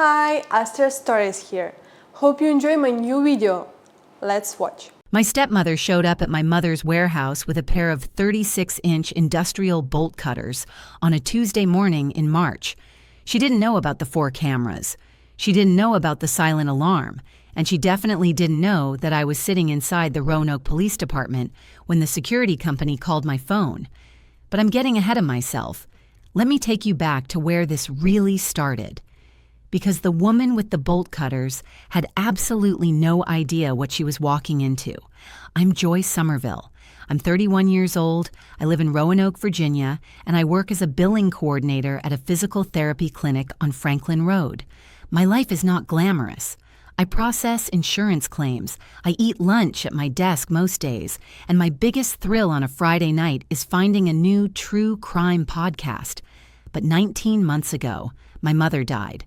Hi, Astra Stories here. Hope you enjoy my new video. Let's watch. My stepmother showed up at my mother's warehouse with a pair of 36-inch industrial bolt cutters on a Tuesday morning in March. She didn't know about the 4 cameras. She didn't know about the silent alarm. And she definitely didn't know that I was sitting inside the Roanoke Police Department when the security company called my phone. But I'm getting ahead of myself. Let me take you back to where this really started. Because the woman with the bolt cutters had absolutely no idea what she was walking into. I'm Joy Somerville. I'm 31 years old, I live in Roanoke, Virginia, and I work as a billing coordinator at a physical therapy clinic on Franklin Road. My life is not glamorous. I process insurance claims, I eat lunch at my desk most days, and my biggest thrill on a Friday night is finding a new true crime podcast. But 19 months ago, my mother died.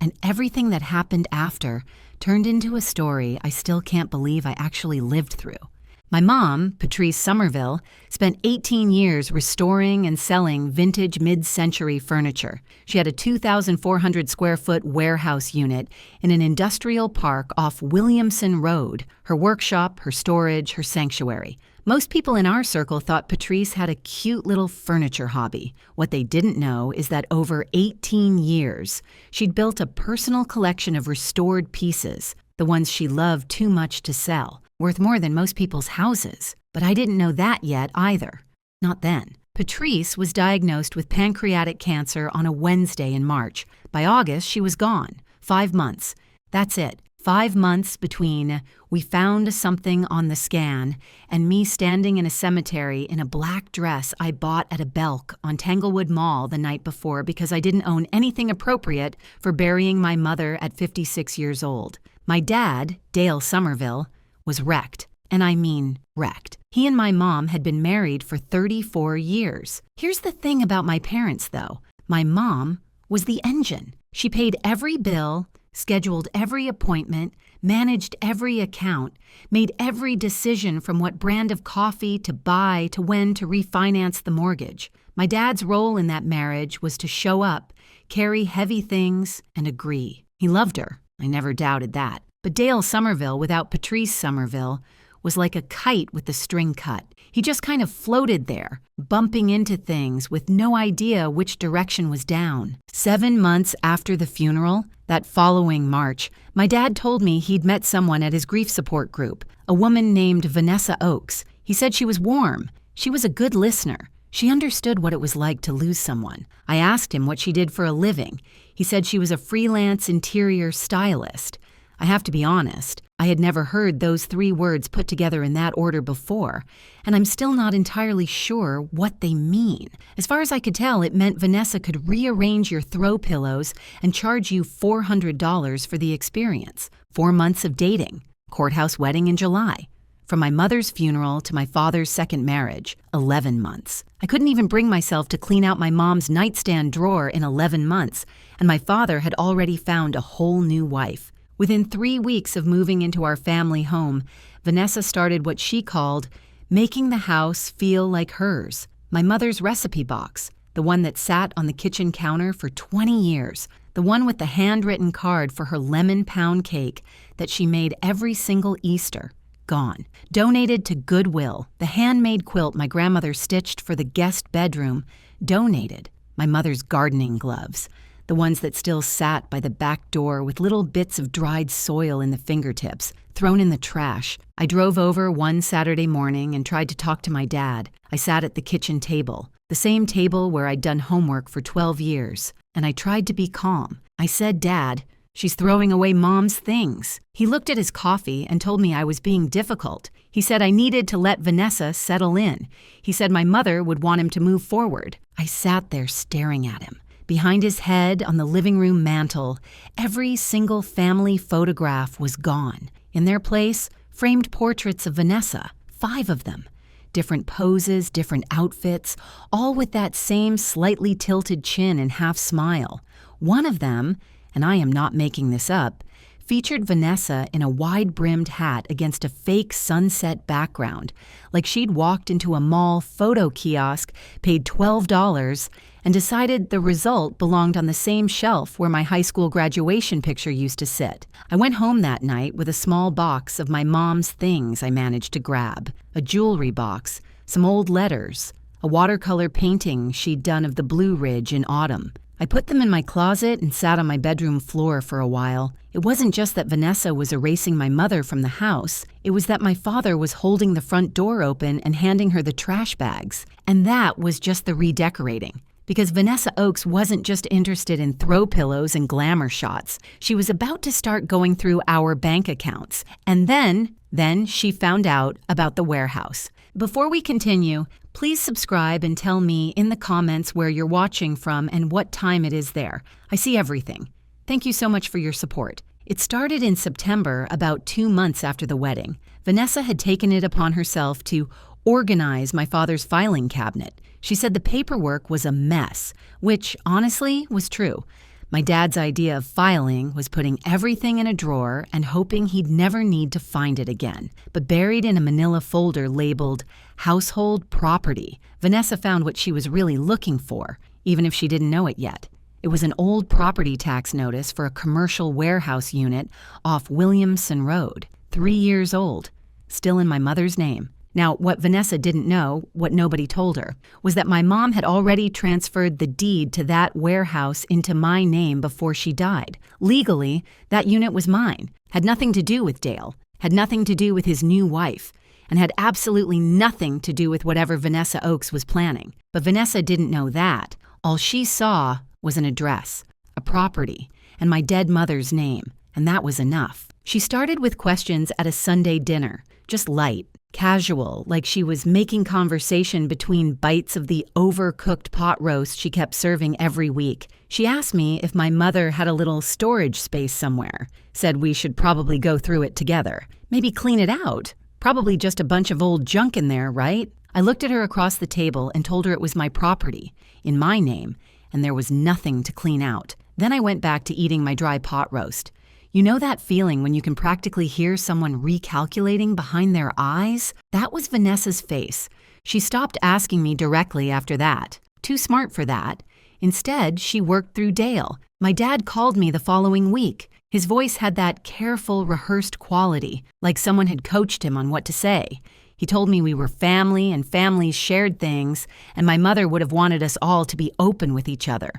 And everything that happened after turned into a story I still can't believe I actually lived through. My mom, Patrice Somerville, spent 18 years restoring and selling vintage mid-century furniture. She had a 2,400 square foot warehouse unit in an industrial park off Williamson Road, her workshop, her storage, her sanctuary. Most people in our circle thought Patrice had a cute little furniture hobby. What they didn't know is that over 18 years, she'd built a personal collection of restored pieces, the ones she loved too much to sell, worth more than most people's houses. But I didn't know that yet either. Not then. Patrice was diagnosed with pancreatic cancer on a Wednesday in March. By August, she was gone. 5 months. That's it. 5 months between we found something on the scan and me standing in a cemetery in a black dress I bought at a Belk on Tanglewood Mall the night before because I didn't own anything appropriate for burying my mother at 56 years old. My dad, Dale Somerville, was wrecked. And I mean wrecked. He and my mom had been married for 34 years. Here's the thing about my parents, though. My mom was the engine. She paid every bill, scheduled every appointment, managed every account, made every decision from what brand of coffee to buy to when to refinance the mortgage. My dad's role in that marriage was to show up, carry heavy things, and agree. He loved her. I never doubted that. But Dale Somerville, without Patrice Somerville, was like a kite with the string cut. He just kind of floated there, bumping into things with no idea which direction was down. 7 months after the funeral, that following March, my dad told me he'd met someone at his grief support group, a woman named Vanessa Oakes. He said she was warm. She was a good listener. She understood what it was like to lose someone. I asked him what she did for a living. He said she was a freelance interior stylist. I have to be honest, I had never heard those 3 words put together in that order before, and I'm still not entirely sure what they mean. As far as I could tell, it meant Vanessa could rearrange your throw pillows and charge you $400 for the experience. 4 months of dating, courthouse wedding in July. From my mother's funeral to my father's second marriage, 11 months. I couldn't even bring myself to clean out my mom's nightstand drawer in 11 months, and my father had already found a whole new wife. Within 3 weeks of moving into our family home, Vanessa started what she called making the house feel like hers. My mother's recipe box, the one that sat on the kitchen counter for 20 years, the one with the handwritten card for her lemon pound cake that she made every single Easter, gone. Donated to Goodwill, the handmade quilt my grandmother stitched for the guest bedroom, donated. My mother's gardening gloves, the ones that still sat by the back door with little bits of dried soil in the fingertips, thrown in the trash. I drove over one Saturday morning and tried to talk to my dad. I sat at the kitchen table, the same table where I'd done homework for 12 years, and I tried to be calm. I said, "Dad, she's throwing away Mom's things." He looked at his coffee and told me I was being difficult. He said I needed to let Vanessa settle in. He said my mother would want him to move forward. I sat there staring at him. Behind his head on the living room mantel, every single family photograph was gone. In their place, framed portraits of Vanessa, 5 of them. Different poses, different outfits, all with that same slightly tilted chin and half smile. One of them, and I am not making this up, featured Vanessa in a wide-brimmed hat against a fake sunset background, like she'd walked into a mall photo kiosk, paid $12, and decided the result belonged on the same shelf where my high school graduation picture used to sit. I went home that night with a small box of my mom's things I managed to grab, a jewelry box, some old letters, a watercolor painting she'd done of the Blue Ridge in autumn. I put them in my closet and sat on my bedroom floor for a while. It wasn't just that Vanessa was erasing my mother from the house, it was that my father was holding the front door open and handing her the trash bags. And that was just the redecorating. Because Vanessa Oakes wasn't just interested in throw pillows and glamour shots. She was about to start going through our bank accounts. And then she found out about the warehouse. Before we continue, please subscribe and tell me in the comments where you're watching from and what time it is there. I see everything. Thank you so much for your support. It started in September, about 2 months after the wedding. Vanessa had taken it upon herself to organize my father's filing cabinet. She said the paperwork was a mess, which honestly was true. My dad's idea of filing was putting everything in a drawer and hoping he'd never need to find it again. But buried in a manila folder labeled household property, Vanessa found what she was really looking for, even if she didn't know it yet. It was an old property tax notice for a commercial warehouse unit off Williamson Road, 3 years old, still in my mother's name. Now, what Vanessa didn't know, what nobody told her, was that my mom had already transferred the deed to that warehouse into my name before she died. Legally, that unit was mine, had nothing to do with Dale, had nothing to do with his new wife, and had absolutely nothing to do with whatever Vanessa Oakes was planning. But Vanessa didn't know that. All she saw was an address, a property, and my dead mother's name, and that was enough. She started with questions at a Sunday dinner, just light, casual, like she was making conversation between bites of the overcooked pot roast she kept serving every week. She asked me if my mother had a little storage space somewhere, said we should probably go through it together, maybe clean it out. Probably just a bunch of old junk in there, right? I looked at her across the table and told her it was my property, in my name, and there was nothing to clean out. Then I went back to eating my dry pot roast. You know that feeling when you can practically hear someone recalculating behind their eyes? That was Vanessa's face. She stopped asking me directly after that. Too smart for that. Instead, she worked through Dale. My dad called me the following week. His voice had that careful, rehearsed quality, like someone had coached him on what to say. He told me we were family and families shared things, and my mother would have wanted us all to be open with each other.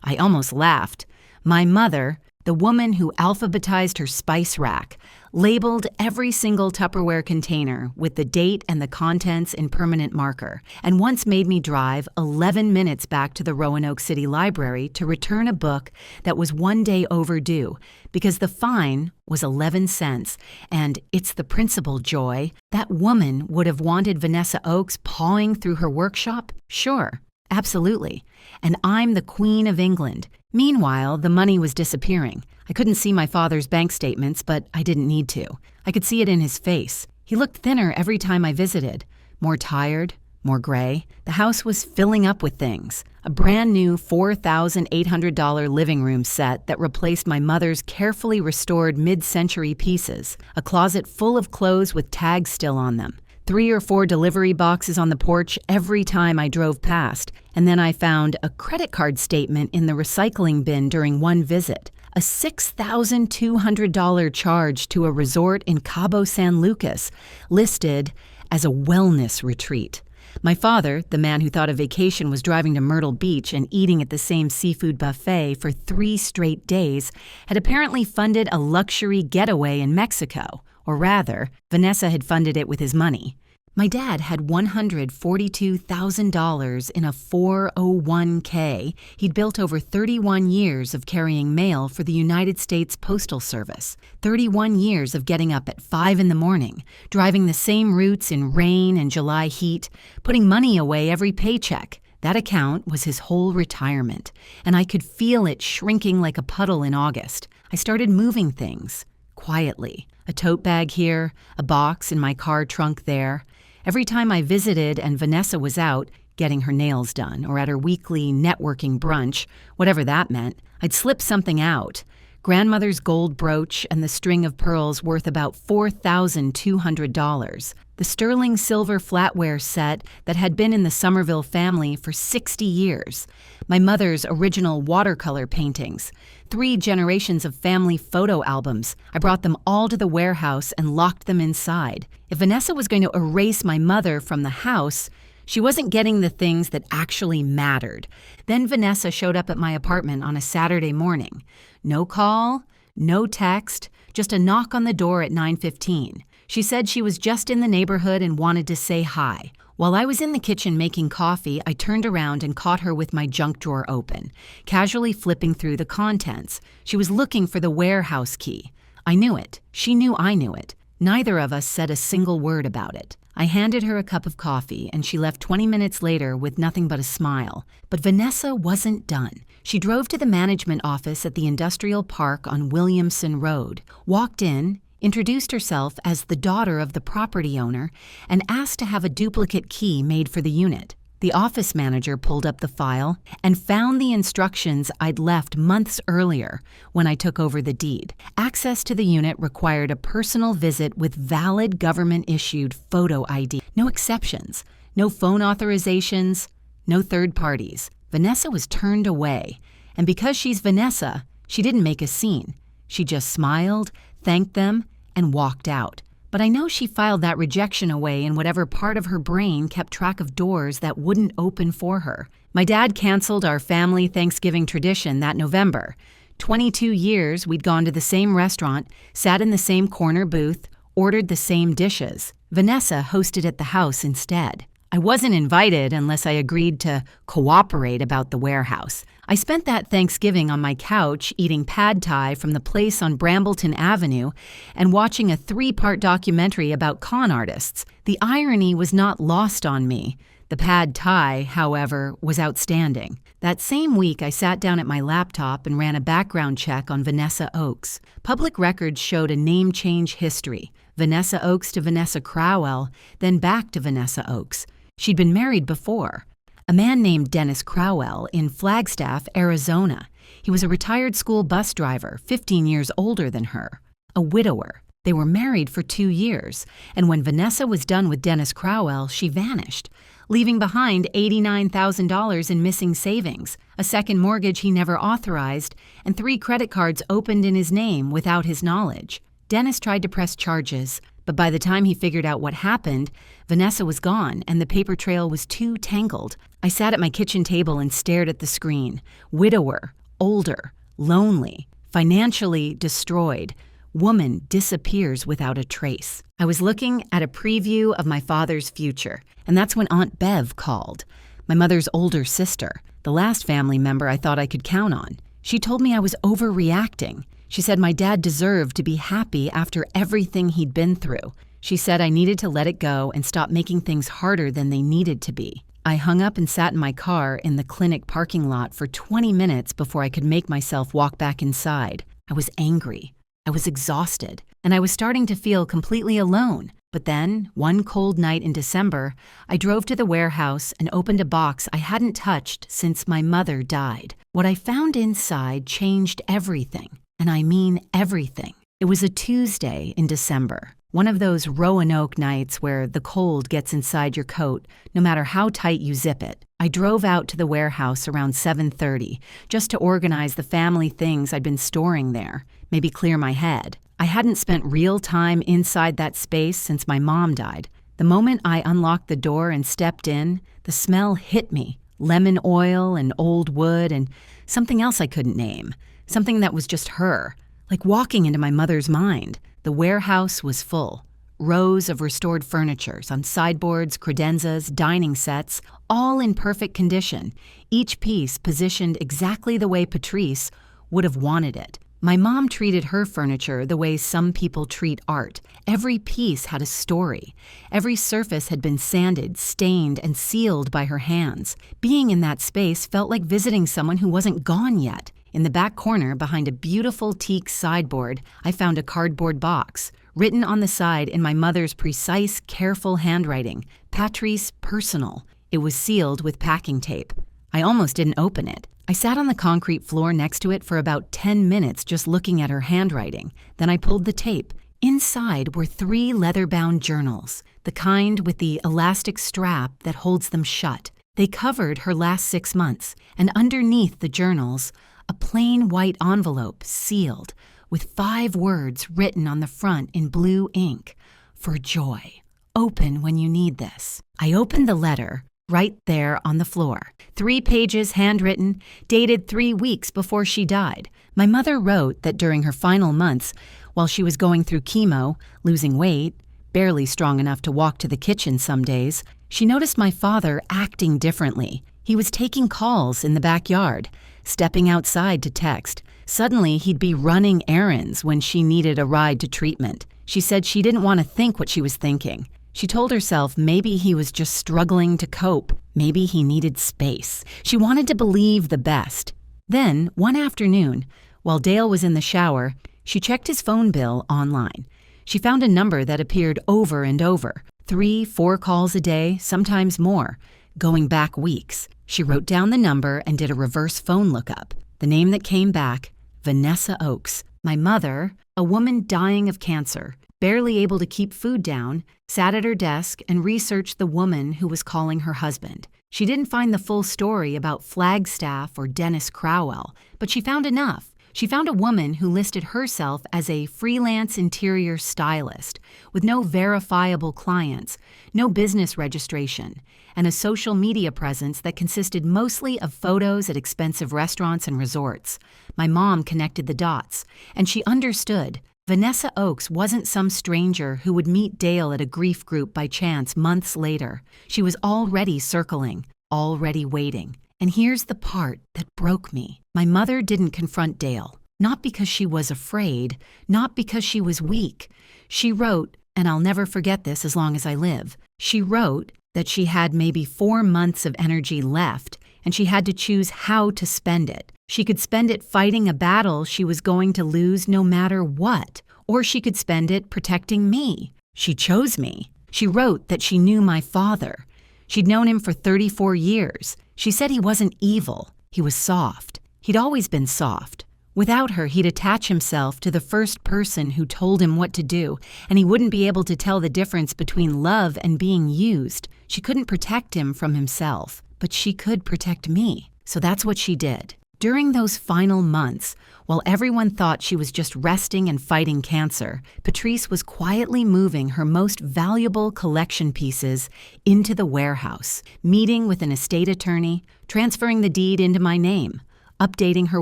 I almost laughed. My mother, the woman who alphabetized her spice rack, labeled every single Tupperware container with the date and the contents in permanent marker, and once made me drive 11 minutes back to the Roanoke City Library to return a book that was 1 day overdue because the fine was 11 cents, and it's the principal, Joy. That woman would have wanted Vanessa Oakes pawing through her workshop? Sure, absolutely. And I'm the Queen of England. Meanwhile, the money was disappearing. I couldn't see my father's bank statements, but I didn't need to. I could see it in his face. He looked thinner every time I visited. More tired, more gray. The house was filling up with things. A brand new $4,800 living room set that replaced my mother's carefully restored mid-century pieces. A closet full of clothes with tags still on them. 3 or 4 delivery boxes on the porch every time I drove past, and then I found a credit card statement in the recycling bin during one visit. A $6,200 charge to a resort in Cabo San Lucas, listed as a wellness retreat. My father, the man who thought a vacation was driving to Myrtle Beach and eating at the same seafood buffet for 3 straight days, had apparently funded a luxury getaway in Mexico. Or rather, Vanessa had funded it with his money. My dad had $142,000 in a 401k he'd built over 31 years of carrying mail for the United States Postal Service. 31 years of getting up at 5 in the morning, driving the same routes in rain and July heat, putting money away every paycheck. That account was his whole retirement, and I could feel it shrinking like a puddle in August. I started moving things, quietly. A tote bag here, a box in my car trunk there. Every time I visited and Vanessa was out, getting her nails done, or at her weekly networking brunch, whatever that meant, I'd slip something out. grandmother's gold brooch, and the string of pearls worth about $4,200. The sterling silver flatware set that had been in the Somerville family for 60 years. My mother's original watercolor paintings. 3 generations of family photo albums. I brought them all to the warehouse and locked them inside. If Vanessa was going to erase my mother from the house, she wasn't getting the things that actually mattered. Then Vanessa showed up at my apartment on a Saturday morning. No call, no text, just a knock on the door at 9:15. She said she was just in the neighborhood and wanted to say hi. While I was in the kitchen making coffee, I turned around and caught her with my junk drawer open, casually flipping through the contents. She was looking for the warehouse key. I knew it. She knew I knew it. Neither of us said a single word about it. I handed her a cup of coffee, and she left 20 minutes later with nothing but a smile. But Vanessa wasn't done. She drove to the management office at the industrial park on Williamson Road, walked in, introduced herself as the daughter of the property owner, and asked to have a duplicate key made for the unit. The office manager pulled up the file and found the instructions I'd left months earlier when I took over the deed. Access to the unit required a personal visit with valid government-issued photo ID. No exceptions, no phone authorizations, no third parties. Vanessa was turned away, and because she's Vanessa, she didn't make a scene. She just smiled, thanked them, and walked out. But I know she filed that rejection away in whatever part of her brain kept track of doors that wouldn't open for her. My dad canceled our family Thanksgiving tradition that November. 22 years we'd gone to the same restaurant, sat in the same corner booth, ordered the same dishes. Vanessa hosted at the house instead. I wasn't invited unless I agreed to cooperate about the warehouse. I spent that Thanksgiving on my couch eating pad thai from the place on Brambleton Avenue and watching a 3-part documentary about con artists. The irony was not lost on me. The pad thai, however, was outstanding. That same week, I sat down at my laptop and ran a background check on Vanessa Oakes. Public records showed a name change history. Vanessa Oakes to Vanessa Crowell, then back to Vanessa Oakes. She'd been married before. A man named Dennis Crowell in Flagstaff, Arizona. He was a retired school bus driver, 15 years older than her. A widower. They were married for 2 years, and when Vanessa was done with Dennis Crowell, she vanished, leaving behind $89,000 in missing savings, a second mortgage he never authorized, and 3 credit cards opened in his name without his knowledge. Dennis tried to press charges, but by the time he figured out what happened, Vanessa was gone and the paper trail was too tangled. I sat at my kitchen table and stared at the screen. Widower, older, lonely, financially destroyed. Woman disappears without a trace. I was looking at a preview of my father's future, and that's when Aunt Bev called, my mother's older sister, the last family member I thought I could count on. She told me I was overreacting. She said my dad deserved to be happy after everything he'd been through. She said I needed to let it go and stop making things harder than they needed to be. I hung up and sat in my car in the clinic parking lot for 20 minutes before I could make myself walk back inside. I was angry. I was exhausted, and I was starting to feel completely alone. But then, one cold night in December, I drove to the warehouse and opened a box I hadn't touched since my mother died. What I found inside changed everything, and I mean everything. It was a Tuesday in December, one of those Roanoke nights where the cold gets inside your coat, no matter how tight you zip it. I drove out to the warehouse around 7:30, just to organize the family things I'd been storing there, maybe clear my head. I hadn't spent real time inside that space since my mom died. The moment I unlocked the door and stepped in, the smell hit me. Lemon oil and old wood and something else I couldn't name. Something that was just her. Like walking into my mother's mind. The warehouse was full. Rows of restored furnitures on sideboards, credenzas, dining sets, all in perfect condition, each piece positioned exactly the way Patrice would have wanted it. My mom treated her furniture the way some people treat art. Every piece had a story. Every surface had been sanded, stained, and sealed by her hands. Being in that space felt like visiting someone who wasn't gone yet. In the back corner, behind a beautiful teak sideboard, I found a cardboard box. Written on the side in my mother's precise, careful handwriting, Patrice Personal. It was sealed with packing tape. I almost didn't open it. I sat on the concrete floor next to it for about 10 minutes just looking at her handwriting. Then I pulled the tape. Inside were 3 leather-bound journals, the kind with the elastic strap that holds them shut. They covered her last 6 months, and underneath the journals, a plain white envelope sealed with 5 words written on the front in blue ink. For joy. Open when you need this. I opened the letter right there on the floor. 3 pages handwritten, dated 3 weeks before she died. My mother wrote that during her final months, while she was going through chemo, losing weight, barely strong enough to walk to the kitchen some days, she noticed my father acting differently. He was taking calls in the backyard, stepping outside to text. Suddenly, he'd be running errands when she needed a ride to treatment. She said she didn't want to think what she was thinking. She told herself maybe he was just struggling to cope. Maybe he needed space. She wanted to believe the best. Then, one afternoon, while Dale was in the shower, she checked his phone bill online. She found a number that appeared over and over. 3-4 calls a day, sometimes more, going back weeks. She wrote down the number and did a reverse phone lookup. The name that came back, Vanessa Oakes. My mother, a woman dying of cancer, barely able to keep food down, sat at her desk and researched the woman who was calling her husband. She didn't find the full story about Flagstaff or Dennis Crowell, but she found enough. She found a woman who listed herself as a freelance interior stylist with no verifiable clients, no business registration, and a social media presence that consisted mostly of photos at expensive restaurants and resorts. My mom connected the dots, and she understood. Vanessa Oakes wasn't some stranger who would meet Dale at a grief group by chance months later. She was already circling, already waiting. And here's the part that broke me. My mother didn't confront Dale, not because she was afraid, not because she was weak. She wrote, and I'll never forget this as long as I live, she wrote that she had maybe 4 months of energy left, and she had to choose how to spend it. She could spend it fighting a battle she was going to lose no matter what, or she could spend it protecting me. She chose me. She wrote that she knew my father. She'd known him for 34 years. She said he wasn't evil. He was soft. He'd always been soft. Without her, he'd attach himself to the first person who told him what to do, and he wouldn't be able to tell the difference between love and being used. She couldn't protect him from himself, but she could protect me. So that's what she did. During those final months, while everyone thought she was just resting and fighting cancer, Patrice was quietly moving her most valuable collection pieces into the warehouse, meeting with an estate attorney, transferring the deed into my name, updating her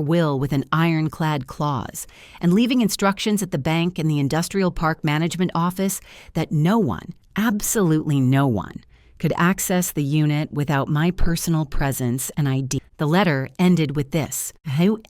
will with an ironclad clause, and leaving instructions at the bank and the industrial park management office that no one, absolutely no one, could access the unit without my personal presence and ID. The letter ended with this: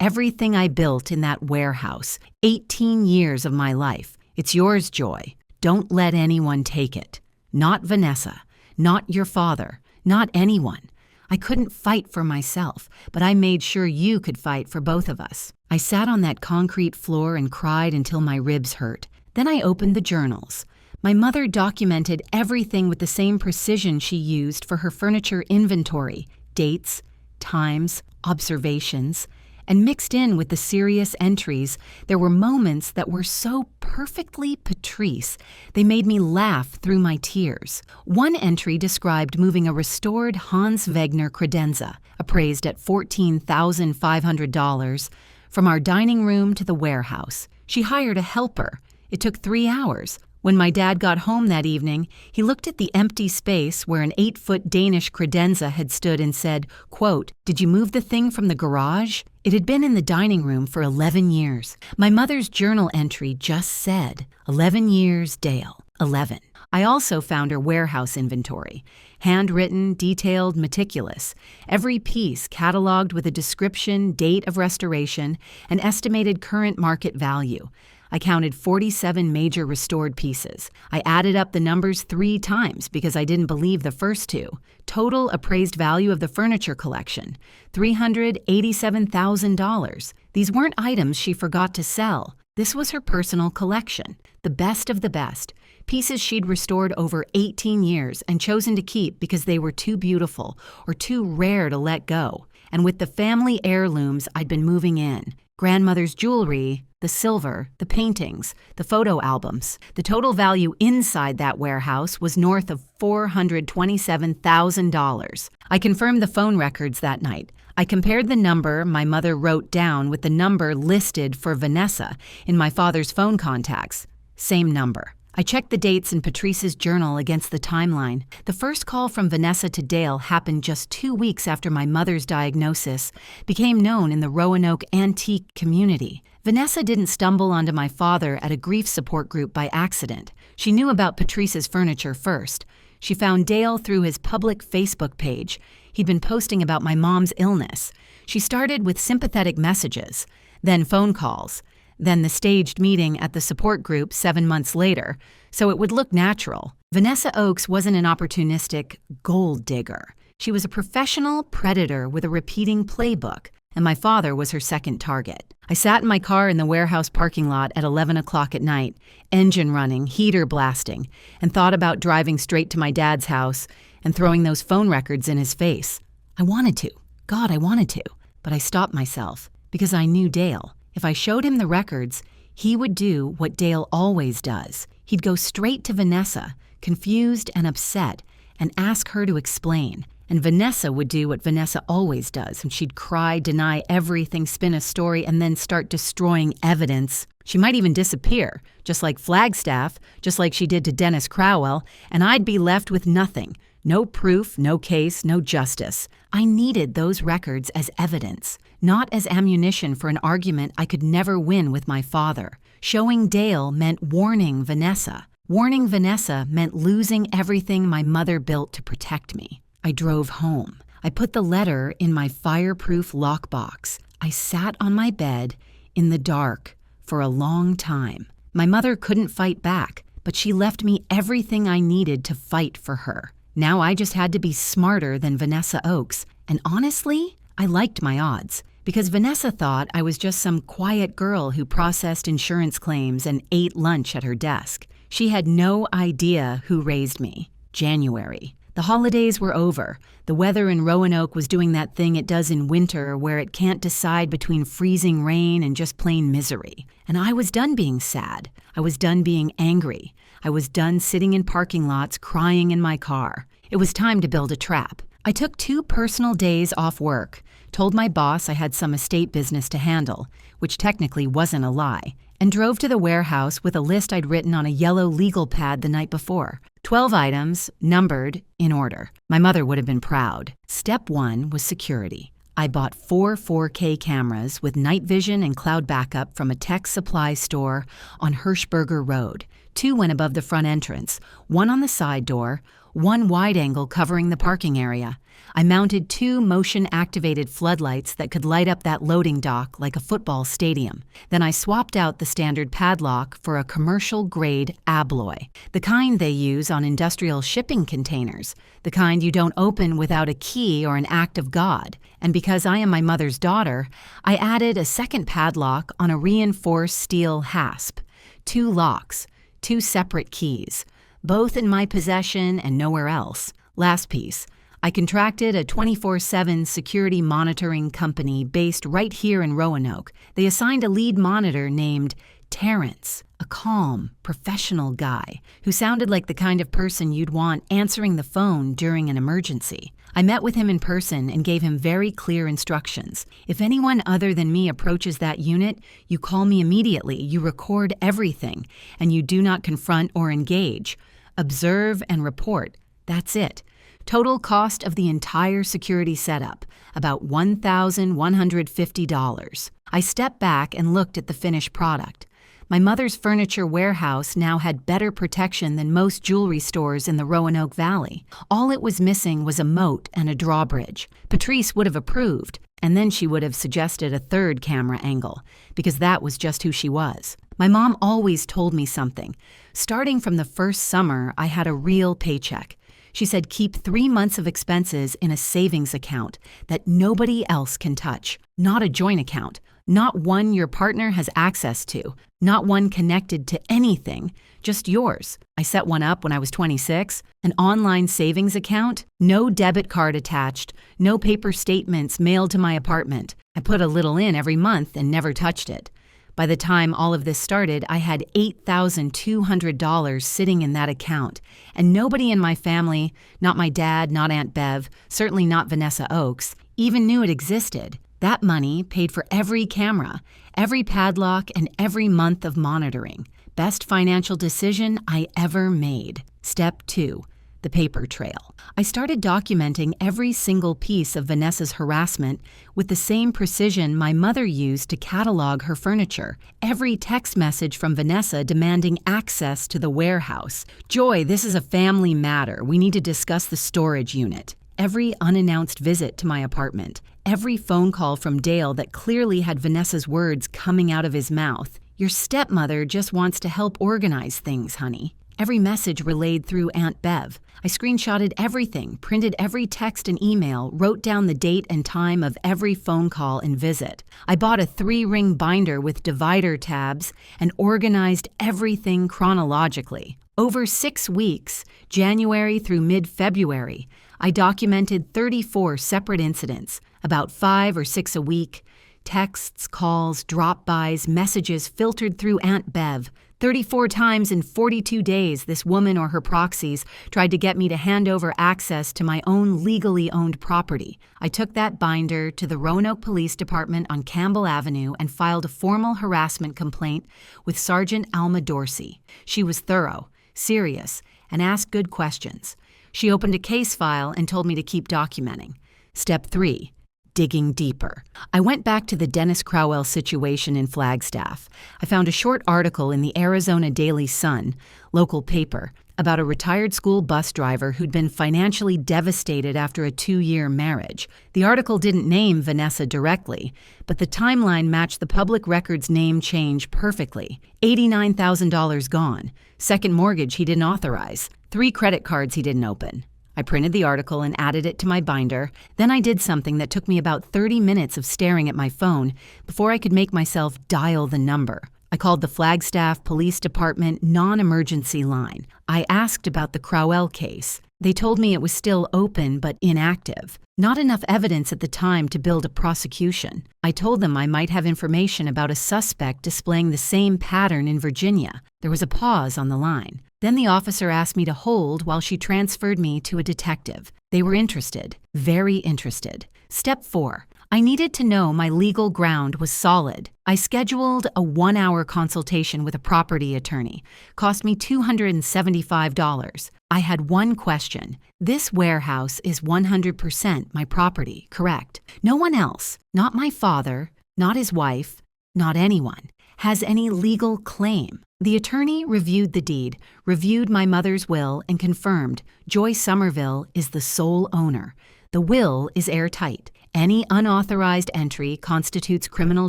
everything I built in that warehouse, 18 years of my life, it's yours, Joy. Don't let anyone take it. Not Vanessa, not your father, not anyone. I couldn't fight for myself, but I made sure you could fight for both of us. I sat on that concrete floor and cried until my ribs hurt. Then I opened the journals. My mother documented everything with the same precision she used for her furniture inventory, dates, times, observations, and mixed in with the serious entries, there were moments that were so perfectly Patrice, they made me laugh through my tears. One entry described moving a restored Hans Wegner credenza, appraised at $14,500, from our dining room to the warehouse. She hired a helper. It took 3 hours. When my dad got home that evening, he looked at the empty space where an 8-foot Danish credenza had stood and said, quote, "Did you move the thing from the garage?" It had been in the dining room for 11 years. My mother's journal entry just said, 11 years, Dale, 11. I also found her warehouse inventory. Handwritten, detailed, meticulous. Every piece cataloged with a description, date of restoration, and estimated current market value. I counted 47 major restored pieces. I added up the numbers 3 times because I didn't believe the first 2. Total appraised value of the furniture collection, $387,000. These weren't items she forgot to sell. This was her personal collection, the best of the best. Pieces she'd restored over 18 years and chosen to keep because they were too beautiful or too rare to let go. and with the family heirlooms I'd been moving in. Grandmother's jewelry, the silver, the paintings, the photo albums. The total value inside that warehouse was north of $427,000. I confirmed the phone records that night. I compared the number my mother wrote down with the number listed for Vanessa in my father's phone contacts. Same number. I checked the dates in Patrice's journal against the timeline. The first call from Vanessa to Dale happened just 2 weeks after my mother's diagnosis became known in the Roanoke antique community. Vanessa didn't stumble onto my father at a grief support group by accident. She knew about Patrice's furniture first. She found Dale through his public Facebook page. He'd been posting about my mom's illness. She started with sympathetic messages, then phone calls, then the staged meeting at the support group 7 months later, so it would look natural. Vanessa Oakes wasn't an opportunistic gold digger. She was a professional predator with a repeating playbook, and my father was her second target. I sat in my car in the warehouse parking lot at 11 o'clock at night, engine running, heater blasting, and thought about driving straight to my dad's house and throwing those phone records in his face. I wanted to. God, I wanted to. But I stopped myself because I knew Dale. If I showed him the records, he would do what Dale always does. He'd go straight to Vanessa, confused and upset, and ask her to explain. And Vanessa would do what Vanessa always does, and she'd cry, deny everything, spin a story, and then start destroying evidence. She might even disappear, just like Flagstaff, just like she did to Dennis Crowell, and I'd be left with nothing. No proof, no case, no justice. I needed those records as evidence, not as ammunition for an argument I could never win with my father. Showing Dale meant warning Vanessa. Warning Vanessa meant losing everything my mother built to protect me. I drove home. I put the letter in my fireproof lockbox. I sat on my bed in the dark for a long time. My mother couldn't fight back, but she left me everything I needed to fight for her. Now I just had to be smarter than Vanessa Oakes, and honestly, I liked my odds, because Vanessa thought I was just some quiet girl who processed insurance claims and ate lunch at her desk. She had no idea who raised me. January. The holidays were over. The weather in Roanoke was doing that thing it does in winter where it can't decide between freezing rain and just plain misery. And I was done being sad. I was done being angry. I was done sitting in parking lots crying in my car. It was time to build a trap. I took 2 personal days off work, told my boss I had some estate business to handle, which technically wasn't a lie, and drove to the warehouse with a list I'd written on a yellow legal pad the night before. 12 items, numbered, in order. My mother would have been proud. Step 1 was security. I bought 4 4K cameras with night vision and cloud backup from a tech supply store on Hirschberger Road. 2 went above the front entrance, 1 on the side door, 1 wide angle covering the parking area. I mounted 2 motion-activated floodlights that could light up that loading dock like a football stadium. Then I swapped out the standard padlock for a commercial-grade abloy, the kind they use on industrial shipping containers, the kind you don't open without a key or an act of God. And because I am my mother's daughter, I added a second padlock on a reinforced steel hasp. 2 locks, 2 separate keys, both in my possession and nowhere else. Last piece, I contracted a 24/7 security monitoring company based right here in Roanoke. They assigned a lead monitor named Terrence, a calm, professional guy who sounded like the kind of person you'd want answering the phone during an emergency. I met with him in person and gave him very clear instructions. If anyone other than me approaches that unit, you call me immediately, you record everything, and you do not confront or engage. Observe and report. That's it. Total cost of the entire security setup, about $1,150. I stepped back and looked at the finished product. My mother's furniture warehouse now had better protection than most jewelry stores in the Roanoke Valley. All it was missing was a moat and a drawbridge. Patrice would have approved, and then she would have suggested a 3rd camera angle, because that was just who she was. My mom always told me something. Starting from the first summer, I had a real paycheck. She said keep 3 months of expenses in a savings account that nobody else can touch. Not a joint account, Not one your partner has access to, not one connected to anything, just yours. I set one up when I was 26, an online savings account, no debit card attached, no paper statements mailed to my apartment. I put a little in every month and never touched it. By the time all of this started, I had $8,200 sitting in that account, and nobody in my family, not my dad, not Aunt Bev, certainly not Vanessa Oakes, even knew it existed. That money paid for every camera, every padlock, and every month of monitoring. Best financial decision I ever made. Step 2. The paper trail. I started documenting every single piece of Vanessa's harassment with the same precision my mother used to catalog her furniture. Every text message from Vanessa demanding access to the warehouse. Joy, this is a family matter. We need to discuss the storage unit. Every unannounced visit to my apartment. Every phone call from Dale that clearly had Vanessa's words coming out of his mouth. Your stepmother just wants to help organize things, honey. Every message relayed through Aunt Bev. I screenshotted everything, printed every text and email, wrote down the date and time of every phone call and visit. I bought a 3-ring binder with divider tabs and organized everything chronologically. Over 6 weeks, January through mid-February, I documented 34 separate incidents, about 5 or 6 a week. Texts, calls, drop-bys, messages filtered through Aunt Bev. 34 times in 42 days, this woman or her proxies tried to get me to hand over access to my own legally owned property. I took that binder to the Roanoke Police Department on Campbell Avenue and filed a formal harassment complaint with Sergeant Alma Dorsey. She was thorough, serious, and asked good questions. She opened a case file and told me to keep documenting. Step 3. Digging deeper. I went back to the Dennis Crowell situation in Flagstaff. I found a short article in the Arizona Daily Sun, local paper, about a retired school bus driver who'd been financially devastated after a 2-year marriage. The article didn't name Vanessa directly, but the timeline matched the public records name change perfectly. $89,000 gone. Second mortgage he didn't authorize. 3 credit cards he didn't open. I printed the article and added it to my binder. Then I did something that took me about 30 minutes of staring at my phone before I could make myself dial the number. I called the Flagstaff Police Department non-emergency line. I asked about the Crowell case. They told me it was still open but inactive. Not enough evidence at the time to build a prosecution. I told them I might have information about a suspect displaying the same pattern in Virginia. There was a pause on the line. Then the officer asked me to hold while she transferred me to a detective. They were interested, very interested. Step 4. I needed to know my legal ground was solid. I scheduled a 1-hour consultation with a property attorney. Cost me $275. I had one question. This warehouse is 100% my property, correct? No one else, not my father, not his wife, not anyone, has any legal claim. The attorney reviewed the deed, reviewed my mother's will, and confirmed Joy Somerville is the sole owner. The will is airtight. Any unauthorized entry constitutes criminal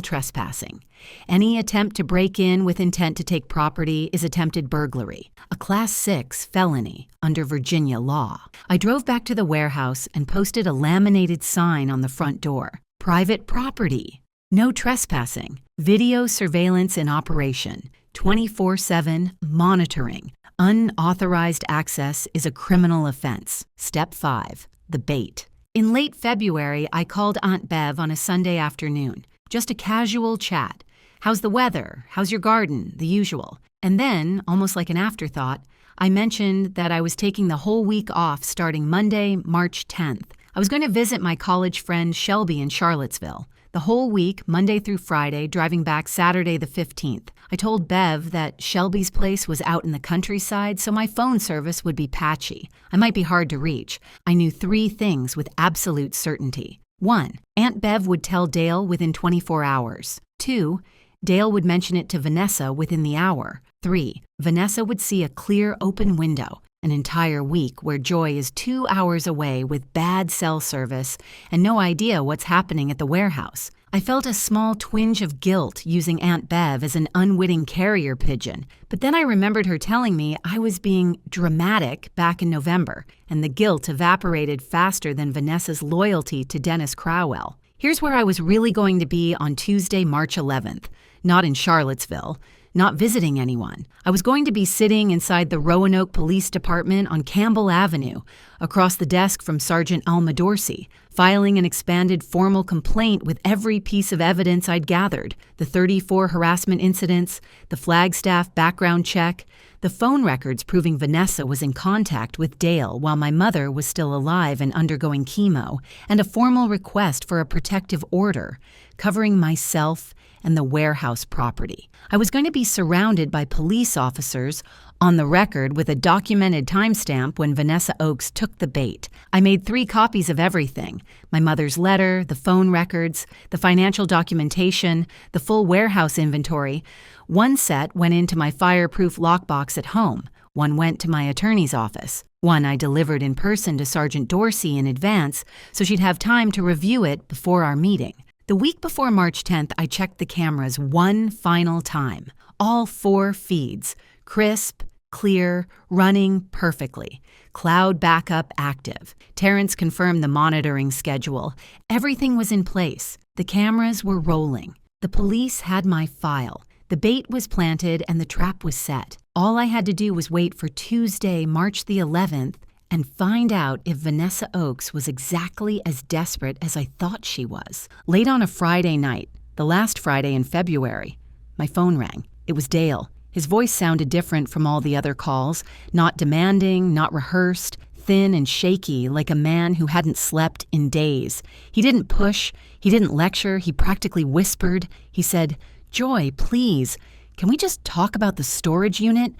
trespassing. Any attempt to break in with intent to take property is attempted burglary, a Class 6 felony under Virginia law. I drove back to the warehouse and posted a laminated sign on the front door. Private property. No trespassing. Video surveillance in operation. 24/7 monitoring. Unauthorized access is a criminal offense. Step 5. The bait. In late February, I called Aunt Bev on a Sunday afternoon. Just a casual chat. How's the weather? How's your garden? The usual. And then, almost like an afterthought, I mentioned that I was taking the whole week off starting Monday, March 10th. I was going to visit my college friend Shelby in Charlottesville. The whole week, Monday through Friday, driving back Saturday the 15th. I told Bev that Shelby's place was out in the countryside, so my phone service would be patchy. I might be hard to reach. I knew 3 things with absolute certainty. 1. Aunt Bev would tell Dale within 24 hours. 2. Dale would mention it to Vanessa within the hour. 3. Vanessa would see a clear open window. An entire week where Joy is 2 hours away with bad cell service and no idea what's happening at the warehouse. I felt a small twinge of guilt using Aunt Bev as an unwitting carrier pigeon, but then I remembered her telling me I was being dramatic back in November, and the guilt evaporated faster than Vanessa's loyalty to Dennis Crowell. Here's where I was really going to be on Tuesday, March 11th. Not in Charlottesville, not visiting anyone. I was going to be sitting inside the Roanoke Police Department on Campbell Avenue, across the desk from Sergeant Alma Dorsey, filing an expanded formal complaint with every piece of evidence I'd gathered: the 34 harassment incidents, the Flagstaff background check, the phone records proving Vanessa was in contact with Dale while my mother was still alive and undergoing chemo, and a formal request for a protective order covering myself and the warehouse property. I was going to be surrounded by police officers, on the record with a documented timestamp when Vanessa Oakes took the bait. I made 3 copies of everything: my mother's letter, the phone records, the financial documentation, the full warehouse inventory. One set went into my fireproof lockbox at home. One went to my attorney's office. One I delivered in person to Sergeant Dorsey in advance so she'd have time to review it before our meeting. The week before March 10th, I checked the cameras one final time. All 4 feeds. Crisp, clear, running perfectly. Cloud backup active. Terrence confirmed the monitoring schedule. Everything was in place. The cameras were rolling. The police had my file. The bait was planted and the trap was set. All I had to do was wait for Tuesday, March the 11th, and find out if Vanessa Oakes was exactly as desperate as I thought she was. Late on a Friday night, the last Friday in February, my phone rang. It was Dale. His voice sounded different from all the other calls, not demanding, not rehearsed, thin and shaky, like a man who hadn't slept in days. He didn't push, he didn't lecture, he practically whispered. He said, "Joy, please, can we just talk about the storage unit?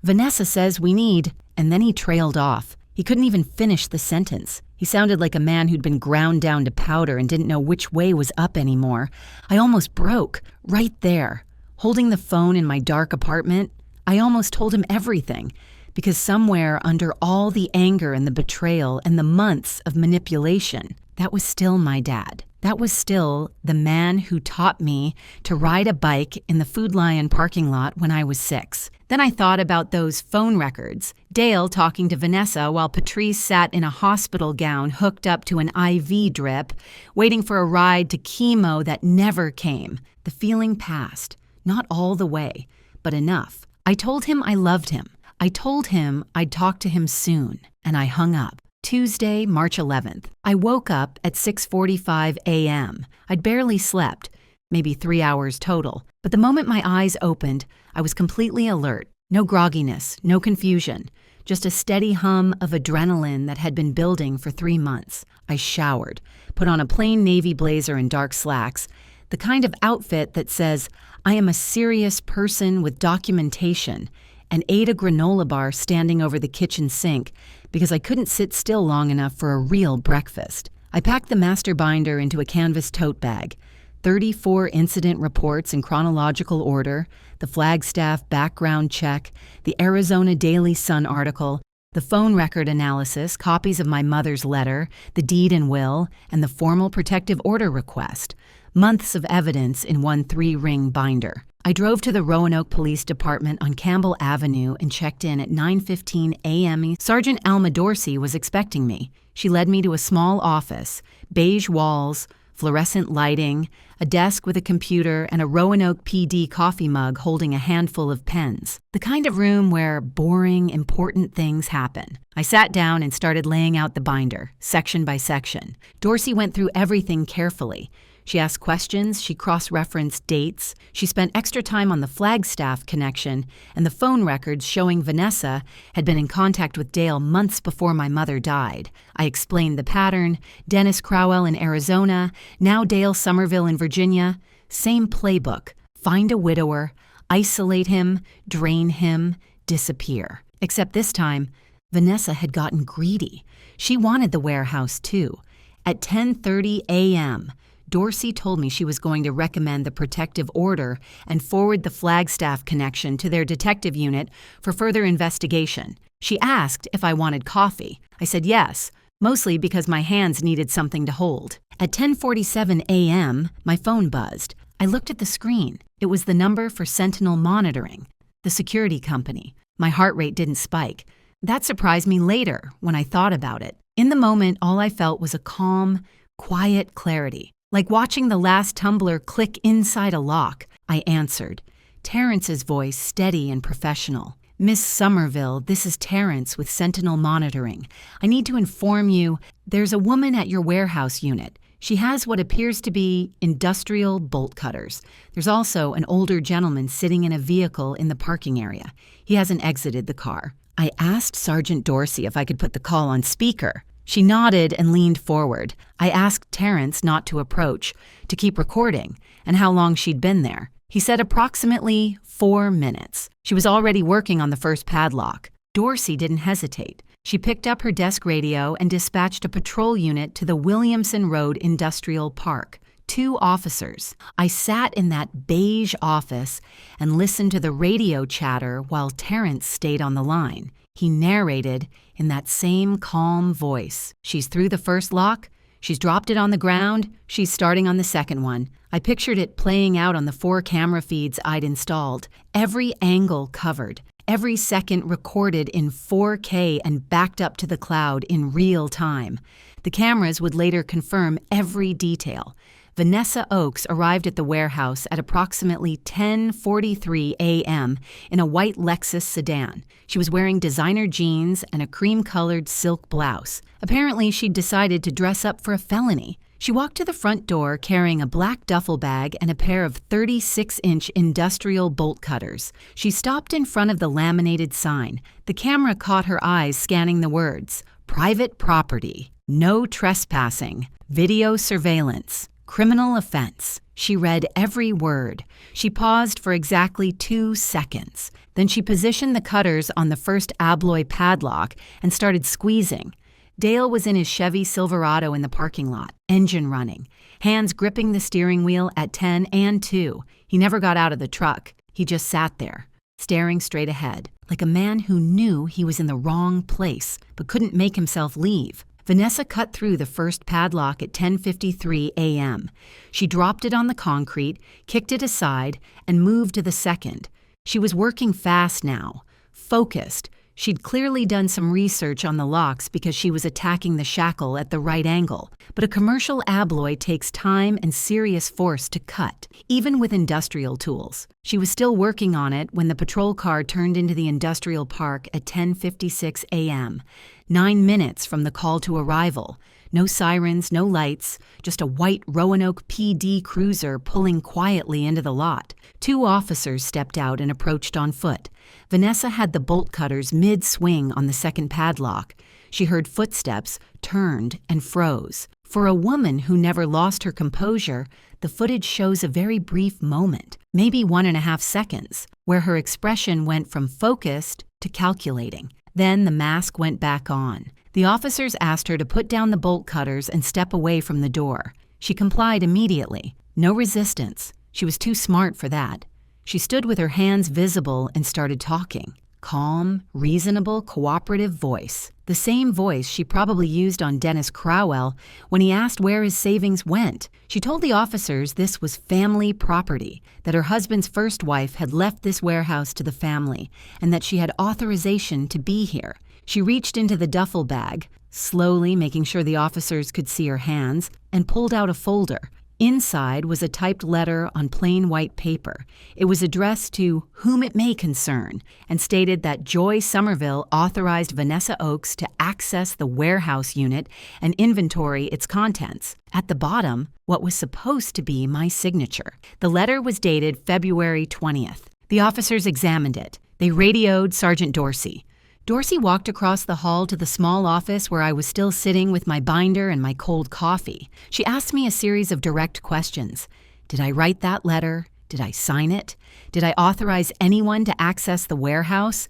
Vanessa says we need," and then he trailed off. He couldn't even finish the sentence. He sounded like a man who'd been ground down to powder and didn't know which way was up anymore. I almost broke, right there. Holding the phone in my dark apartment, I almost told him everything, because somewhere under all the anger and the betrayal and the months of manipulation, that was still my dad. That was still the man who taught me to ride a bike in the Food Lion parking lot when I was 6. Then I thought about those phone records. Dale talking to Vanessa while Patrice sat in a hospital gown hooked up to an IV drip, waiting for a ride to chemo that never came. The feeling passed. Not all the way, but enough. I told him I loved him. I told him I'd talk to him soon, and I hung up. Tuesday, March 11th. I woke up at 6:45 a.m. I'd barely slept, maybe 3 hours total. But the moment my eyes opened, I was completely alert. No grogginess, no confusion, just a steady hum of adrenaline that had been building for 3 months. I showered, put on a plain navy blazer and dark slacks, the kind of outfit that says, "I am a serious person with documentation," and ate a granola bar standing over the kitchen sink because I couldn't sit still long enough for a real breakfast. I packed the master binder into a canvas tote bag, 34 incident reports in chronological order, the Flagstaff background check, the Arizona Daily Sun article, the phone record analysis, copies of my mother's letter, the deed and will, and the formal protective order request. Months of evidence in one 3-ring binder. I drove to the Roanoke Police Department on Campbell Avenue and checked in at 9:15 a.m. Sergeant Alma Dorsey was expecting me. She led me to a small office, beige walls, fluorescent lighting, a desk with a computer, and a Roanoke PD coffee mug holding a handful of pens. The kind of room where boring, important things happen. I sat down and started laying out the binder, section by section. Dorsey went through everything carefully. She asked questions, she cross-referenced dates, she spent extra time on the Flagstaff connection and the phone records showing Vanessa had been in contact with Dale months before my mother died. I explained the pattern: Dennis Crowell in Arizona, now Dale Somerville in Virginia. Same playbook: find a widower, isolate him, drain him, disappear. Except this time, Vanessa had gotten greedy. She wanted the warehouse too. At 10:30 a.m., Dorsey told me she was going to recommend the protective order and forward the Flagstaff connection to their detective unit for further investigation. She asked if I wanted coffee. I said yes, mostly because my hands needed something to hold. At 10:47 a.m., my phone buzzed. I looked at the screen. It was the number for Sentinel Monitoring, the security company. My heart rate didn't spike. That surprised me later when I thought about it. In the moment, all I felt was a calm, quiet clarity. Like watching the last tumbler click inside a lock, I answered, Terrence's voice steady and professional. Miss Somerville, this is Terrence with Sentinel Monitoring. I need to inform you, there's a woman at your warehouse unit. She has what appears to be industrial bolt cutters. There's also an older gentleman sitting in a vehicle in the parking area. He hasn't exited the car. I asked Sergeant Dorsey if I could put the call on speaker. She nodded and leaned forward. I asked Terrence not to approach, to keep recording, and how long she'd been there. He said approximately 4 minutes. She was already working on the first padlock. Dorsey didn't hesitate. She picked up her desk radio and dispatched a patrol unit to the Williamson Road Industrial Park. 2 officers. I sat in that beige office and listened to the radio chatter while Terrence stayed on the line. He narrated in that same calm voice. She's through the first lock. She's dropped it on the ground. She's starting on the second one. I pictured it playing out on the 4 camera feeds I'd installed. Every angle covered. Every second recorded in 4K and backed up to the cloud in real time. The cameras would later confirm every detail. Vanessa Oakes arrived at the warehouse at approximately 10:43 a.m. in a white Lexus sedan. She was wearing designer jeans and a cream-colored silk blouse. Apparently, she'd decided to dress up for a felony. She walked to the front door carrying a black duffel bag and a pair of 36-inch industrial bolt cutters. She stopped in front of the laminated sign. The camera caught her eyes scanning the words, "Private property, no trespassing, video surveillance, criminal offense." She read every word. She paused for exactly 2 seconds. Then she positioned the cutters on the first abloy padlock and started squeezing. Dale was in his Chevy Silverado in the parking lot, engine running, hands gripping the steering wheel at 10 and 2. He never got out of the truck. He just sat there, staring straight ahead, like a man who knew he was in the wrong place but couldn't make himself leave. Vanessa cut through the first padlock at 10:53 a.m. She dropped it on the concrete, kicked it aside, and moved to the second. She was working fast now, focused. She'd clearly done some research on the locks because she was attacking the shackle at the right angle. But a commercial abloy takes time and serious force to cut, even with industrial tools. She was still working on it when the patrol car turned into the industrial park at 10:56 a.m., 9 minutes from the call to arrival. No sirens, no lights, just a white Roanoke PD cruiser pulling quietly into the lot. 2 officers stepped out and approached on foot. Vanessa had the bolt cutters mid-swing on the second padlock. She heard footsteps, turned, and froze. For a woman who never lost her composure, the footage shows a very brief moment, maybe 1.5 seconds, where her expression went from focused to calculating. Then the mask went back on. The officers asked her to put down the bolt cutters and step away from the door. She complied immediately. No resistance. She was too smart for that. She stood with her hands visible and started talking. Calm, reasonable, cooperative voice. The same voice she probably used on Dennis Crowell when he asked where his savings went. She told the officers this was family property, that her husband's first wife had left this warehouse to the family, and that she had authorization to be here. She reached into the duffel bag, slowly making sure the officers could see her hands, and pulled out a folder. Inside was a typed letter on plain white paper. It was addressed to whom it may concern and stated that Joy Somerville authorized Vanessa Oakes to access the warehouse unit and inventory its contents. At the bottom, what was supposed to be my signature. The letter was dated February 20th. The officers examined it. They radioed Sergeant Dorsey. Dorsey walked across the hall to the small office where I was still sitting with my binder and my cold coffee. She asked me a series of direct questions. Did I write that letter? Did I sign it? Did I authorize anyone to access the warehouse?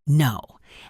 No,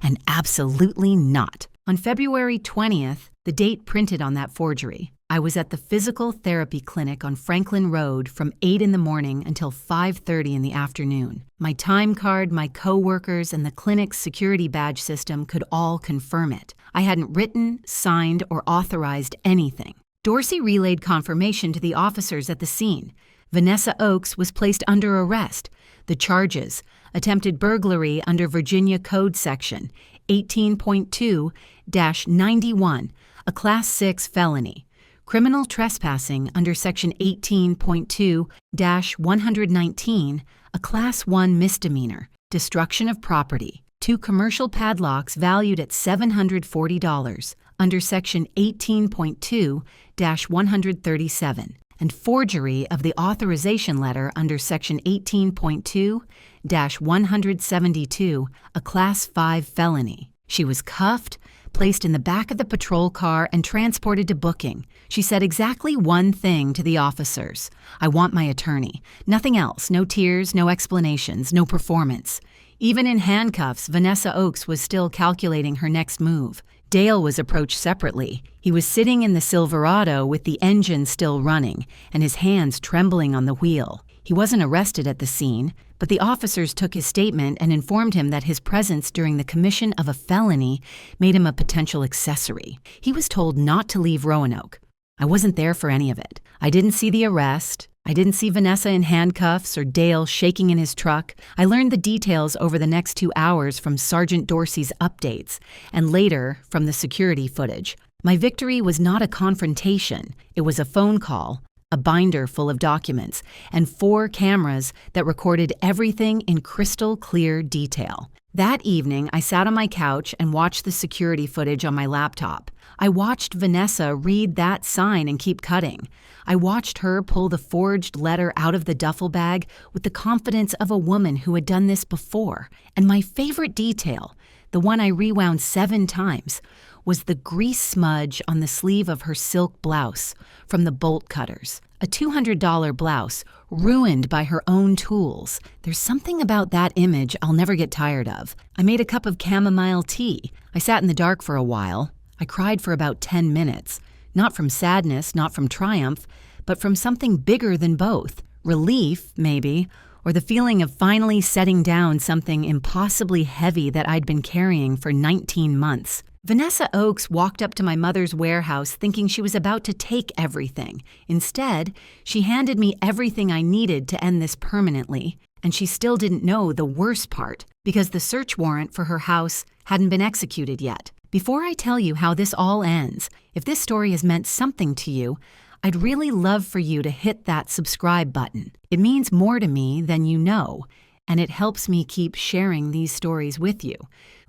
and absolutely not. On February 20th, the date printed on that forgery, I was at the physical therapy clinic on Franklin Road from 8 in the morning until 5:30 in the afternoon. My time card, my coworkers, and the clinic's security badge system could all confirm it. I hadn't written, signed, or authorized anything. Dorsey relayed confirmation to the officers at the scene. Vanessa Oakes was placed under arrest. The charges: attempted burglary under Virginia Code Section 18.2-91, a Class 6 felony. criminal trespassing under Section 18.2-119, a Class 1 misdemeanor, destruction of property, 2 commercial padlocks valued at $740 under Section 18.2-137, and forgery of the authorization letter under Section 18.2-172, a Class 5 felony. She was cuffed, placed in the back of the patrol car, and transported to booking. She said exactly one thing to the officers: "I want my attorney. Nothing else, no tears, no explanations, no performance." Even in handcuffs, Vanessa Oakes was still calculating her next move. Dale was approached separately. He was sitting in the Silverado with the engine still running and his hands trembling on the wheel. He wasn't arrested at the scene, but the officers took his statement and informed him that his presence during the commission of a felony made him a potential accessory. He was told not to leave Roanoke. I wasn't there for any of it. I didn't see the arrest. I didn't see Vanessa in handcuffs or Dale shaking in his truck. I learned the details over the next 2 hours from Sergeant Dorsey's updates and later from the security footage. My victory was not a confrontation. It was a phone call, a binder full of documents, and 4 cameras that recorded everything in crystal clear detail. That evening, I sat on my couch and watched the security footage on my laptop. I watched Vanessa read that sign and keep cutting. I watched her pull the forged letter out of the duffel bag with the confidence of a woman who had done this before. And my favorite detail, the one I rewound 7 times, was the grease smudge on the sleeve of her silk blouse from the bolt cutters. A $200 blouse, ruined by her own tools. There's something about that image I'll never get tired of. I made a cup of chamomile tea. I sat in the dark for a while. I cried for about 10 minutes. Not from sadness, not from triumph, but from something bigger than both. Relief, maybe, or the feeling of finally setting down something impossibly heavy that I'd been carrying for 19 months. Vanessa Oakes walked up to my mother's warehouse thinking she was about to take everything. Instead, she handed me everything I needed to end this permanently, and she still didn't know the worst part, because the search warrant for her house hadn't been executed yet. Before I tell you how this all ends, if this story has meant something to you, I'd really love for you to hit that subscribe button. It means more to me than you know, and it helps me keep sharing these stories with you.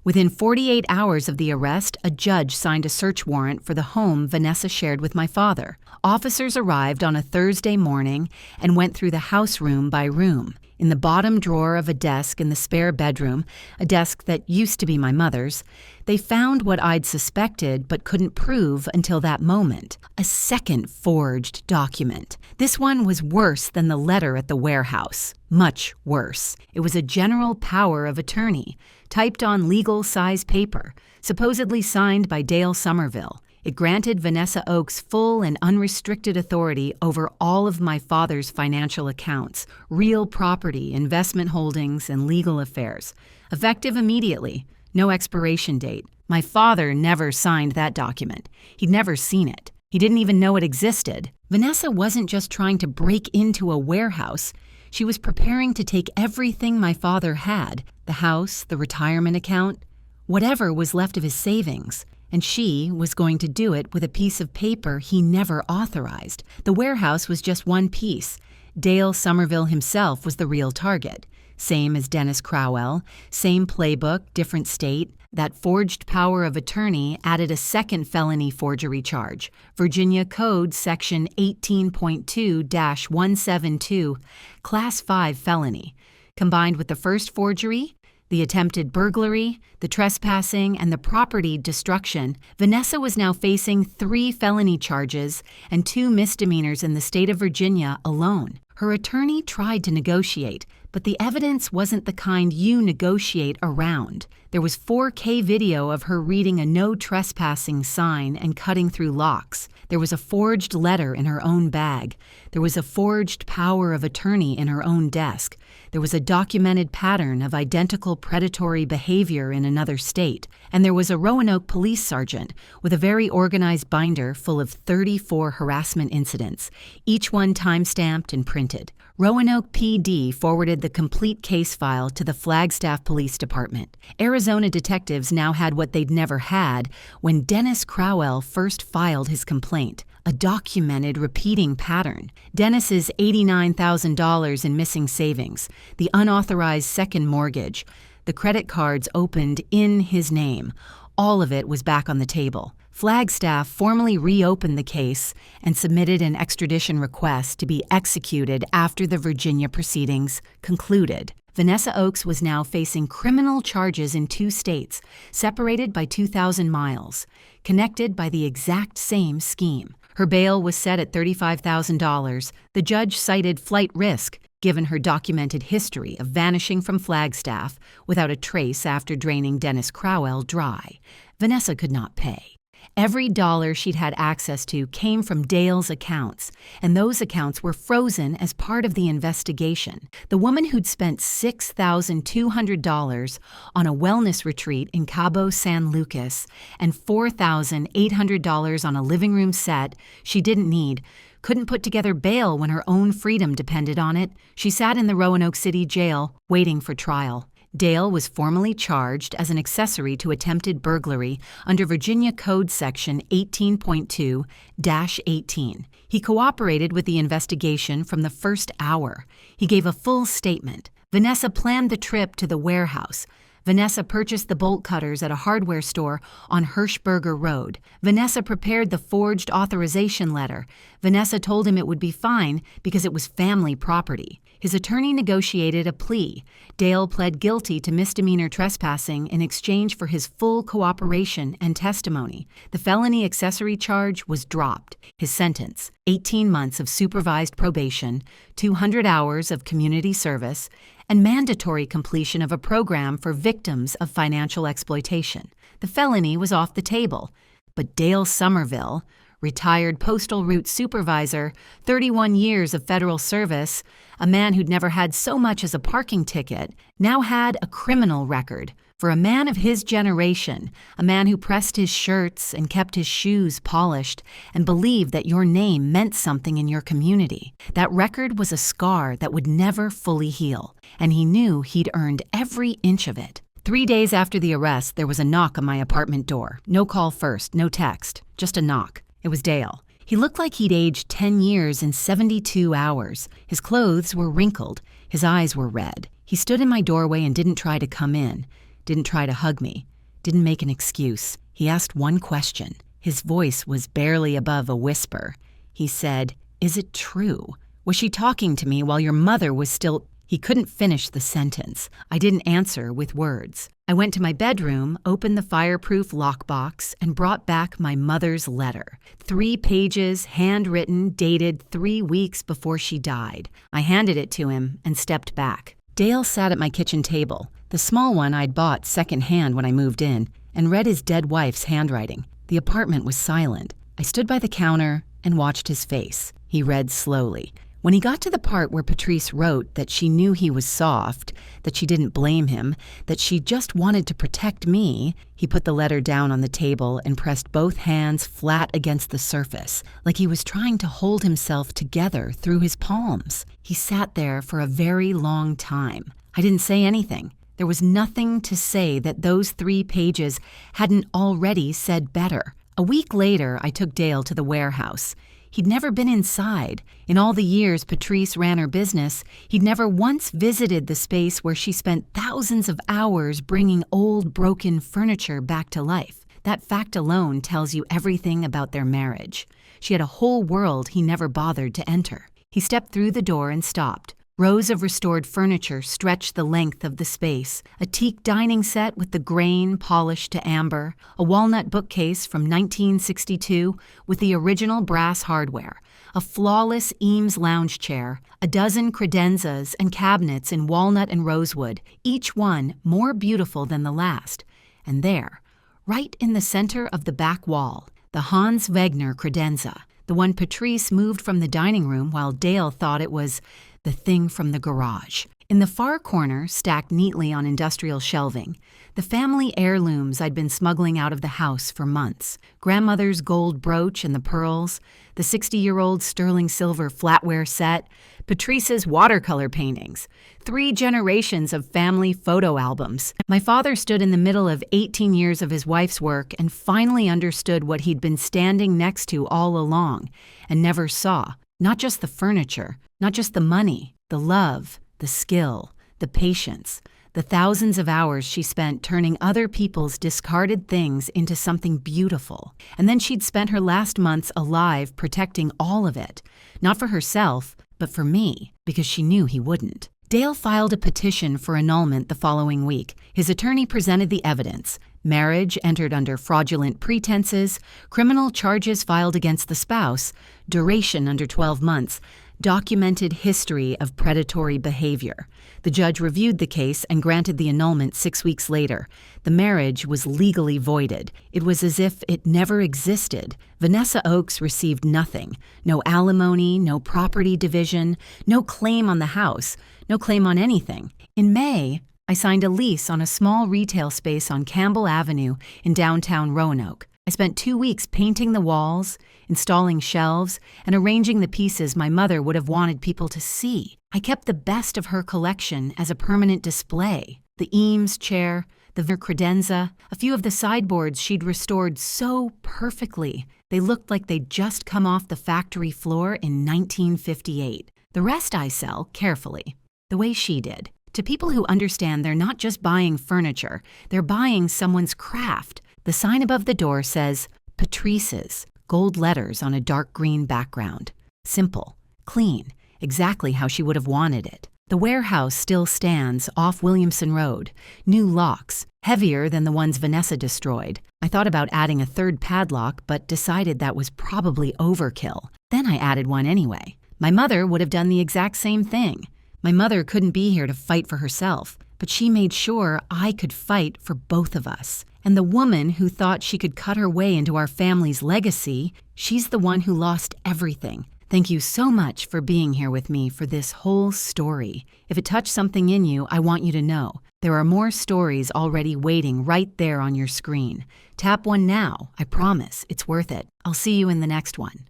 Within 48 hours of the arrest, a judge signed a search warrant for the home Vanessa shared with my father. Officers arrived on a Thursday morning and went through the house room by room. In the bottom drawer of a desk in the spare bedroom, a desk that used to be my mother's, they found what I'd suspected but couldn't prove until that moment: a second forged document. This one was worse than the letter at the warehouse. Much worse. It was a general power of attorney, typed on legal-size paper, supposedly signed by Dale Somerville. It granted Vanessa Oakes full and unrestricted authority over all of my father's financial accounts, real property, investment holdings, and legal affairs. Effective immediately. No expiration date. My father never signed that document. He'd never seen it. He didn't even know it existed. Vanessa wasn't just trying to break into a warehouse. She was preparing to take everything my father had, the house, the retirement account, whatever was left of his savings. And she was going to do it with a piece of paper he never authorized. The warehouse was just one piece. Dale Somerville himself was the real target. Same as Dennis Crowell, same playbook, different state. That forged power of attorney added a second felony forgery charge, Virginia Code Section 18.2-172, Class 5 felony. Combined with the first forgery, the attempted burglary, the trespassing, and the property destruction, Vanessa was now facing 3 felony charges and 2 misdemeanors in the state of Virginia alone. Her attorney tried to negotiate, but the evidence wasn't the kind you negotiate around. There was 4K video of her reading a no trespassing sign and cutting through locks. There was a forged letter in her own bag. There was a forged power of attorney in her own desk. There was a documented pattern of identical predatory behavior in another state. And there was a Roanoke police sergeant with a very organized binder full of 34 harassment incidents, each one time-stamped and printed. Roanoke PD forwarded the complete case file to the Flagstaff Police Department. Arizona detectives now had what they'd never had when Dennis Crowell first filed his complaint: a documented, repeating pattern. Dennis's $89,000 in missing savings, the unauthorized second mortgage, the credit cards opened in his name. All of it was back on the table. Flagstaff formally reopened the case and submitted an extradition request to be executed after the Virginia proceedings concluded. Vanessa Oakes was now facing criminal charges in 2 states, separated by 2,000 miles, connected by the exact same scheme. Her bail was set at $35,000. The judge cited flight risk, given her documented history of vanishing from Flagstaff without a trace after draining Dennis Crowell dry. Vanessa could not pay. Every dollar she'd had access to came from Dale's accounts, and those accounts were frozen as part of the investigation. The woman who'd spent $6,200 on a wellness retreat in Cabo San Lucas and $4,800 on a living room set she didn't need couldn't put together bail when her own freedom depended on it. She sat in the Roanoke City jail waiting for trial. Dale was formally charged as an accessory to attempted burglary under Virginia Code Section 18.2-18. He cooperated with the investigation from the first hour. He gave a full statement. Vanessa planned the trip to the warehouse. Vanessa purchased the bolt cutters at a hardware store on Hirschberger Road. Vanessa prepared the forged authorization letter. Vanessa told him it would be fine because it was family property. His attorney negotiated a plea. Dale pled guilty to misdemeanor trespassing in exchange for his full cooperation and testimony. The felony accessory charge was dropped. His sentence, 18 months of supervised probation, 200 hours of community service, and mandatory completion of a program for victims of financial exploitation. The felony was off the table, but Dale Somerville, retired postal route supervisor, 31 years of federal service, a man who'd never had so much as a parking ticket, now had a criminal record. For a man of his generation, a man who pressed his shirts and kept his shoes polished and believed that your name meant something in your community, that record was a scar that would never fully heal, and he knew he'd earned every inch of it. 3 days after the arrest, there was a knock on my apartment door. No call first, no text, just a knock. It was Dale. He looked like he'd aged 10 years in 72 hours. His clothes were wrinkled. His eyes were red. He stood in my doorway and didn't try to come in, didn't try to hug me, didn't make an excuse. He asked one question. His voice was barely above a whisper. He said, "Is it true? Was she talking to me while your mother was still—" He couldn't finish the sentence. I didn't answer with words. I went to my bedroom, opened the fireproof lockbox, and brought back my mother's letter. 3 pages, handwritten, dated 3 weeks before she died. I handed it to him and stepped back. Dale sat at my kitchen table, the small one I'd bought secondhand when I moved in, and read his dead wife's handwriting. The apartment was silent. I stood by the counter and watched his face. He read slowly. When he got to the part where Patrice wrote that she knew he was soft, that she didn't blame him, that she just wanted to protect me, he put the letter down on the table and pressed both hands flat against the surface, like he was trying to hold himself together through his palms. He sat there for a very long time. I didn't say anything. There was nothing to say that those 3 pages hadn't already said better. A week later, I took Dale to the warehouse. He'd never been inside. In all the years Patrice ran her business, he'd never once visited the space where she spent thousands of hours bringing old, broken furniture back to life. That fact alone tells you everything about their marriage. She had a whole world he never bothered to enter. He stepped through the door and stopped. Rows of restored furniture stretched the length of the space. A teak dining set with the grain polished to amber, a walnut bookcase from 1962 with the original brass hardware, a flawless Eames lounge chair, a dozen credenzas and cabinets in walnut and rosewood, each one more beautiful than the last. And there, right in the center of the back wall, the Hans Wegner credenza, the one Patrice moved from the dining room while Dale thought it was the thing from the garage. In the far corner, stacked neatly on industrial shelving, the family heirlooms I'd been smuggling out of the house for months. Grandmother's gold brooch and the pearls, the 60-year-old sterling silver flatware set, Patrice's watercolor paintings, 3 generations of family photo albums. My father stood in the middle of 18 years of his wife's work and finally understood what he'd been standing next to all along and never saw. Not just the furniture, not just the money, the love, the skill, the patience, the thousands of hours she spent turning other people's discarded things into something beautiful. And then she'd spent her last months alive protecting all of it, not for herself, but for me, because she knew he wouldn't. Dale filed a petition for annulment the following week. His attorney presented the evidence: marriage entered under fraudulent pretenses, criminal charges filed against the spouse, duration under 12 months, documented history of predatory behavior. The judge reviewed the case and granted the annulment 6 weeks later. The marriage was legally voided. It was as if it never existed. Vanessa Oakes received nothing. No alimony, no property division, no claim on the house, no claim on anything. In May, I signed a lease on a small retail space on Campbell Avenue in downtown Roanoke. I spent 2 weeks painting the walls, installing shelves, and arranging the pieces my mother would have wanted people to see. I kept the best of her collection as a permanent display. The Eames chair, the credenza, a few of the sideboards she'd restored so perfectly. They looked like they'd just come off the factory floor in 1958. The rest I sell carefully, the way she did. To people who understand they're not just buying furniture, they're buying someone's craft. The sign above the door says, Patrice's, gold letters on a dark green background. Simple, clean, exactly how she would have wanted it. The warehouse still stands off Williamson Road. New locks, heavier than the ones Vanessa destroyed. I thought about adding a third padlock, but decided that was probably overkill. Then I added one anyway. My mother would have done the exact same thing. My mother couldn't be here to fight for herself, but she made sure I could fight for both of us. And the woman who thought she could cut her way into our family's legacy, she's the one who lost everything. Thank you so much for being here with me for this whole story. If it touched something in you, I want you to know there are more stories already waiting right there on your screen. Tap one now. I promise it's worth it. I'll see you in the next one.